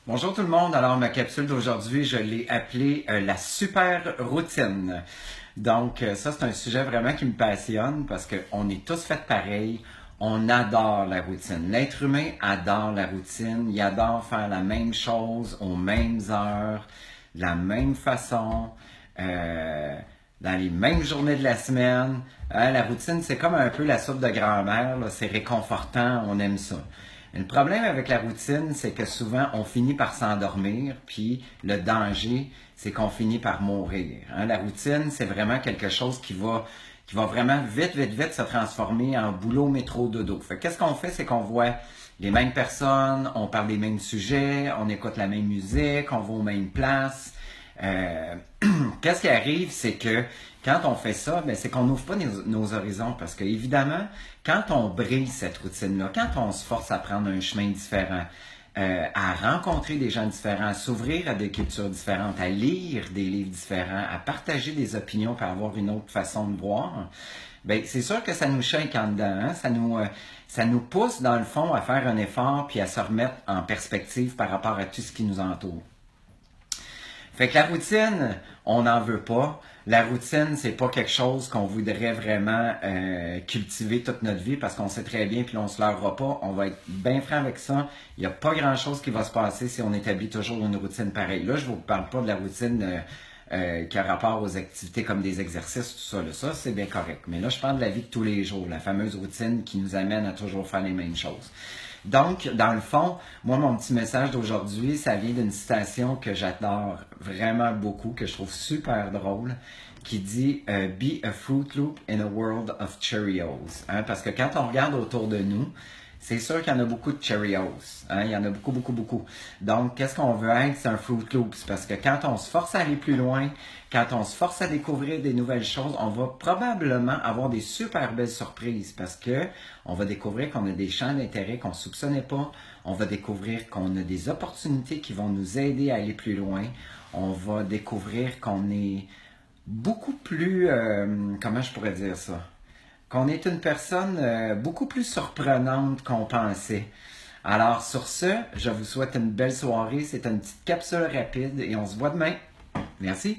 Bonjour tout le monde. Alors, ma capsule d'aujourd'hui, je l'ai appelée la super routine. Donc, ça, c'est un sujet vraiment qui me passionne parce qu'on est tous faits pareil. On adore la routine. L'être humain adore la routine. Il adore faire la même chose aux mêmes heures, de la même façon, euh, dans les mêmes journées de la semaine. La routine, c'est comme un peu la soupe de grand-mère. C'est réconfortant. On aime ça. Le problème avec la routine, c'est que souvent, on finit par s'endormir, puis le danger, c'est qu'on finit par mourir. La routine, c'est vraiment quelque chose qui va vraiment vite, vite, vite se transformer en boulot, métro, dodo. Fait qu'est-ce qu'on fait, c'est qu'on voit les mêmes personnes, on parle des mêmes sujets, on écoute la même musique, on va aux mêmes places. Euh, Qu'est-ce qui arrive, c'est que quand on fait ça, ben, c'est qu'on n'ouvre pas nos horizons parce que, évidemment, quand on brise cette routine-là, quand on se force à prendre un chemin différent, à rencontrer des gens différents, à s'ouvrir à des cultures différentes, à lire des livres différents, à partager des opinions pour avoir une autre façon de voir, ben, c'est sûr que ça nous shake en dedans, hein? Ça nous pousse, dans le fond, à faire un effort puis à se remettre en perspective par rapport à tout ce qui nous entoure. Fait que la routine, on n'en veut pas. La routine, c'est pas quelque chose qu'on voudrait vraiment cultiver toute notre vie parce qu'on sait très bien, puis on se leurrera pas. On va être bien franc avec ça. Il n'y a pas grand-chose qui va se passer si on établit toujours une routine pareille. Là, je vous parle pas de la routine qui a rapport aux activités comme des exercices, tout ça. Là. Ça, c'est bien correct. Mais là, je parle de la vie de tous les jours, la fameuse routine qui nous amène à toujours faire les mêmes choses. Donc, dans le fond, moi, mon petit message d'aujourd'hui, ça vient d'une citation que j'adore vraiment beaucoup, que je trouve super drôle, qui dit Be a Fruit Loop in a world of Cheerios. Hein? Parce que quand on regarde autour de nous, c'est sûr qu'il y en a beaucoup de Cheerios. Hein? Il y en a beaucoup, beaucoup, beaucoup. Donc, qu'est-ce qu'on veut être? C'est un Fruit Loop. C'est parce que quand on se force à aller plus loin, quand on se force à découvrir des nouvelles choses, on va probablement avoir des super belles surprises parce que on va découvrir qu'on a des champs d'intérêt qu'on ne soupçonnait pas. On va découvrir qu'on a des opportunités qui vont nous aider à aller plus loin. On va découvrir qu'on est beaucoup plus, comment je pourrais dire ça? Qu'on est une personne beaucoup plus surprenante qu'on pensait. Alors sur ce, je vous souhaite une belle soirée. C'est une petite capsule rapide et on se voit demain. Merci.